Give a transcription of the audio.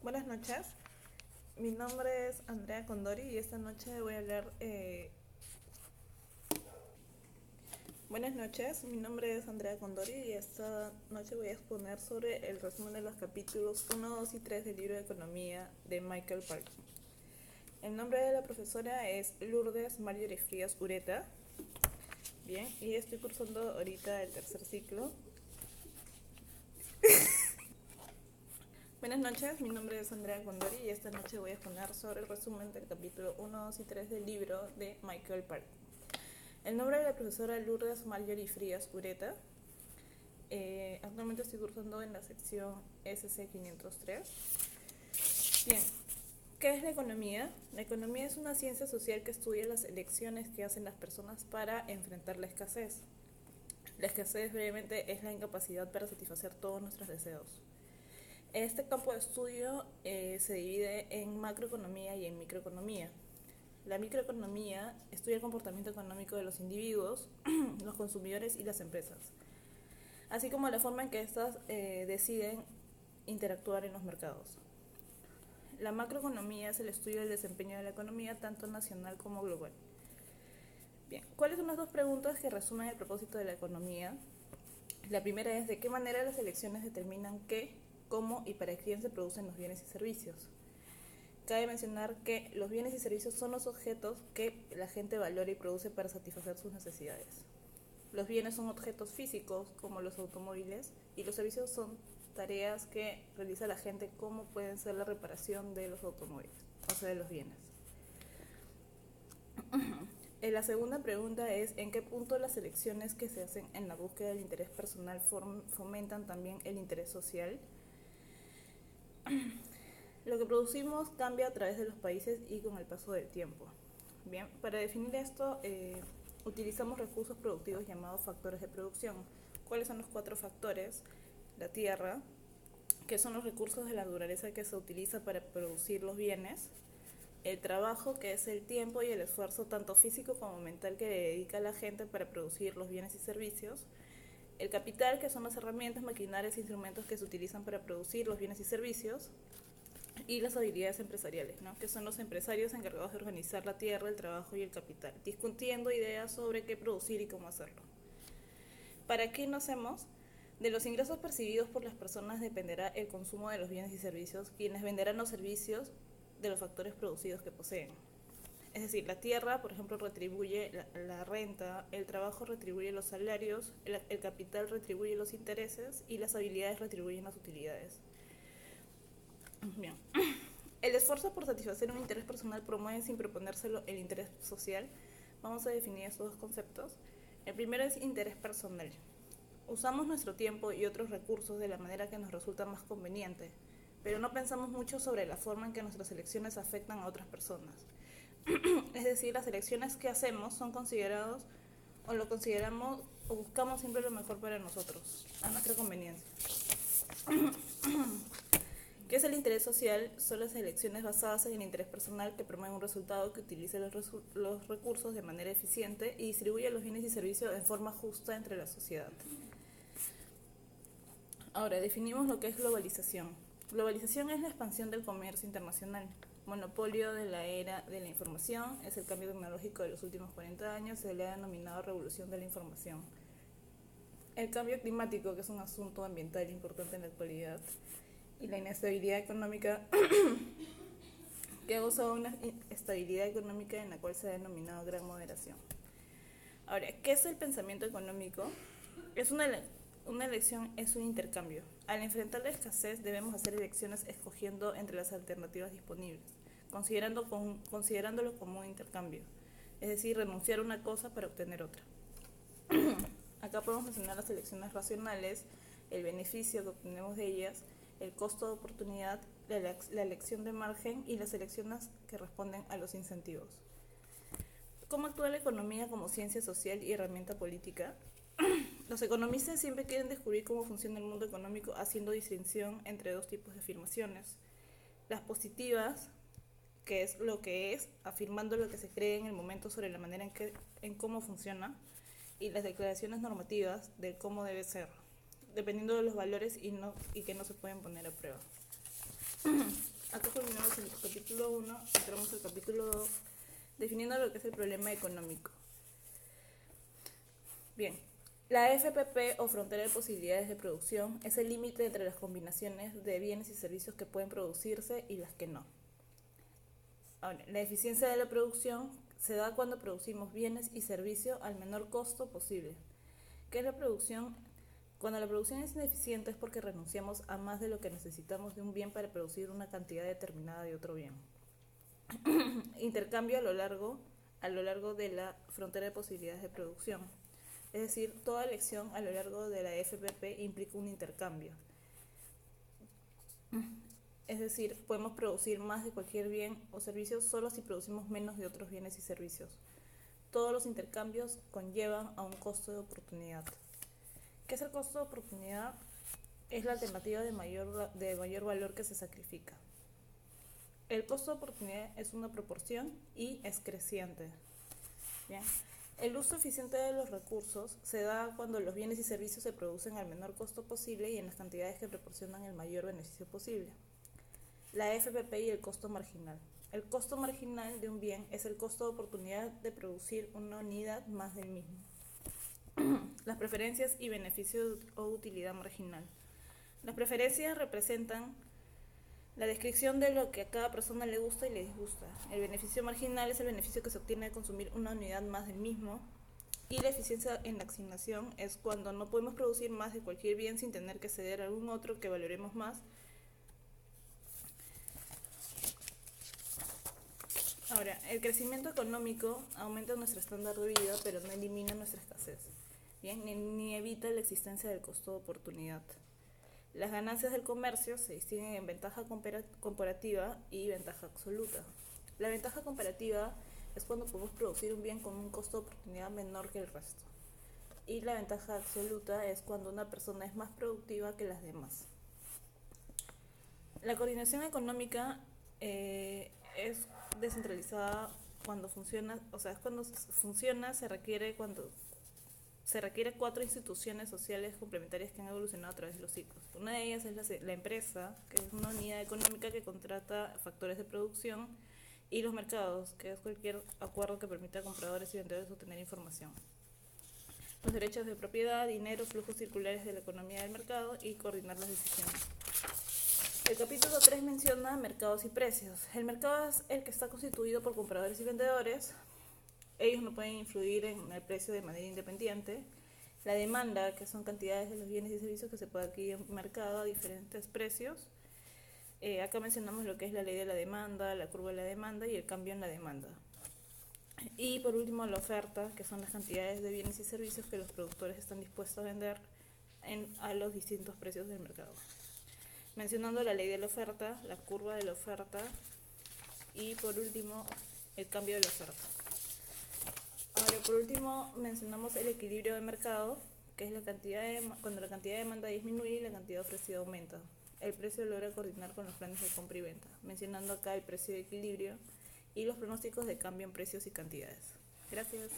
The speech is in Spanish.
Buenas noches, mi nombre es Andrea Condori y esta noche voy a hablar. Buenas noches, mi nombre es Andrea Condori y esta noche voy a exponer sobre el resumen de los capítulos 1, 2 y 3 del libro de Economía de Michael Parkin. El nombre de la profesora es Lourdes Marjorie Frías Ureta. Bien, y estoy cursando ahorita el tercer ciclo. Buenas noches, mi nombre es Andrea Condori y esta noche voy a exponer sobre el resumen del capítulo 1, 2 y 3 del libro de Michael Parkin. El nombre de la profesora Lourdes Marjorie Frías Ureta. Actualmente estoy cursando en la sección SC503. Bien, ¿qué es la economía? La economía es una ciencia social que estudia las elecciones que hacen las personas para enfrentar la escasez. La escasez brevemente es la incapacidad para satisfacer todos nuestros deseos. Este campo de estudio se divide en macroeconomía y en microeconomía. La microeconomía estudia el comportamiento económico de los individuos, los consumidores y las empresas, así como la forma en que éstas deciden interactuar en los mercados. La macroeconomía es el estudio del desempeño de la economía tanto nacional como global. Bien, ¿cuáles son las dos preguntas que resumen el propósito de la economía? La primera es: ¿de qué manera las elecciones determinan qué, cómo y para quién se producen los bienes y servicios? Cabe mencionar que los bienes y servicios son los objetos que la gente valora y produce para satisfacer sus necesidades. Los bienes son objetos físicos, como los automóviles, y los servicios son tareas que realiza la gente, como pueden ser la reparación de los automóviles, o sea, de los bienes. La segunda pregunta es: ¿en qué punto las elecciones que se hacen en la búsqueda del interés personal fomentan también el interés social? Lo que producimos cambia a través de los países y con el paso del tiempo. Bien, para definir esto, utilizamos recursos productivos llamados factores de producción. ¿Cuáles son los 4 factores? La tierra, que son los recursos de la naturaleza que se utiliza para producir los bienes. El trabajo, que es el tiempo y el esfuerzo tanto físico como mental que le dedica la gente para producir los bienes y servicios. El capital, que son las herramientas, maquinarias e instrumentos que se utilizan para producir los bienes y servicios. Y las habilidades empresariales, ¿no? Que son los empresarios encargados de organizar la tierra, el trabajo y el capital, discutiendo ideas sobre qué producir y cómo hacerlo. ¿Para qué lo hacemos? De los ingresos percibidos por las personas dependerá el consumo de los bienes y servicios, quienes venderán los servicios de los factores producidos que poseen. Es decir, la tierra, por ejemplo, retribuye la renta, el trabajo retribuye los salarios, el capital retribuye los intereses y las habilidades retribuyen las utilidades. Bien. El esfuerzo por satisfacer un interés personal promueve, sin proponérselo, el interés social. Vamos a definir estos dos conceptos. El primero es interés personal. Usamos nuestro tiempo y otros recursos de la manera que nos resulta más conveniente, pero no pensamos mucho sobre la forma en que nuestras elecciones afectan a otras personas. Es decir, las elecciones que hacemos son considerados o lo consideramos o buscamos siempre lo mejor para nosotros, a nuestra conveniencia. ¿Qué es el interés social? Son las elecciones basadas en el interés personal que promueven un resultado que utilice los recursos de manera eficiente y distribuye los bienes y servicios en forma justa entre la sociedad. Ahora, definimos lo que es globalización. Globalización es la expansión del comercio internacional. Monopolio de la era de la información es el cambio tecnológico de los últimos 40 años, se le ha denominado revolución de la información. El cambio climático, que es un asunto ambiental importante en la actualidad, y la inestabilidad económica, que ha gozado de una estabilidad económica en la cual se ha denominado gran moderación. Ahora, ¿qué es el pensamiento económico? Es una elección, es un intercambio. Al enfrentar la escasez debemos hacer elecciones escogiendo entre las alternativas disponibles, considerándolo como un intercambio, es decir, renunciar a una cosa para obtener otra. Acá podemos mencionar las elecciones racionales, el beneficio que obtenemos de ellas, el costo de oportunidad, la elección de margen y las elecciones que responden a los incentivos. ¿Cómo actúa la economía como ciencia social y herramienta política? Los economistas siempre quieren descubrir cómo funciona el mundo económico, haciendo distinción entre dos tipos de afirmaciones. Las positivas, que es lo que es, afirmando lo que se cree en el momento sobre la manera en cómo funciona, y las declaraciones normativas de cómo debe ser, dependiendo de los valores y que no se pueden poner a prueba. Acá culminamos el capítulo 1, entramos al capítulo 2, definiendo lo que es el problema económico. Bien, la FPP o frontera de posibilidades de producción es el límite entre las combinaciones de bienes y servicios que pueden producirse y las que no. Ahora, la eficiencia de la producción se da cuando producimos bienes y servicios al menor costo posible. ¿Qué es la producción? Cuando la producción es ineficiente es porque renunciamos a más de lo que necesitamos de un bien para producir una cantidad determinada de otro bien. Intercambio a lo largo de la frontera de posibilidades de producción. Es decir, toda elección a lo largo de la FPP implica un intercambio. Es decir, podemos producir más de cualquier bien o servicio solo si producimos menos de otros bienes y servicios. Todos los intercambios conllevan a un costo de oportunidad. ¿Qué es el costo de oportunidad? Es la alternativa de mayor valor que se sacrifica. El costo de oportunidad es una proporción y es creciente. Bien. El uso eficiente de los recursos se da cuando los bienes y servicios se producen al menor costo posible y en las cantidades que proporcionan el mayor beneficio posible. La FPP y el costo marginal. El costo marginal de un bien es el costo de oportunidad de producir una unidad más del mismo. Las preferencias y beneficios o utilidad marginal. Las preferencias representan la descripción de lo que a cada persona le gusta y le disgusta. El beneficio marginal es el beneficio que se obtiene de consumir una unidad más del mismo. Y la eficiencia en la asignación es cuando no podemos producir más de cualquier bien sin tener que ceder a algún otro que valoremos más. Ahora, el crecimiento económico aumenta nuestro estándar de vida, pero no elimina nuestra escasez. Bien, ni evita la existencia del costo de oportunidad. Las ganancias del comercio se distinguen en ventaja comparativa y ventaja absoluta. La ventaja comparativa es cuando podemos producir un bien con un costo de oportunidad menor que el resto. Y la ventaja absoluta es cuando una persona es más productiva que las demás. La coordinación económica es descentralizada cuando funciona, es cuando funciona, se requiere 4 instituciones sociales complementarias que han evolucionado a través de los siglos. Una de ellas es la empresa, que es una unidad económica que contrata factores de producción, y los mercados, que es cualquier acuerdo que permita a compradores y vendedores obtener información. Los derechos de propiedad, dinero, flujos circulares de la economía del mercado y coordinar las decisiones. El capítulo 3 menciona mercados y precios. El mercado es el que está constituido por compradores y vendedores. Ellos no pueden influir en el precio de manera independiente. La demanda, que son cantidades de los bienes y servicios que se puede adquirir en el mercado a diferentes precios. Acá mencionamos lo que es la ley de la demanda, la curva de la demanda y el cambio en la demanda. Y por último, la oferta, que son las cantidades de bienes y servicios que los productores están dispuestos a vender a los distintos precios del mercado. Mencionando la ley de la oferta, la curva de la oferta y por último, el cambio de la oferta. Ahora, por último, mencionamos el equilibrio de mercado, que es cuando la cantidad de demanda disminuye y la cantidad ofrecida aumenta. El precio logra coordinar con los planes de compra y venta, mencionando acá el precio de equilibrio y los pronósticos de cambio en precios y cantidades. Gracias.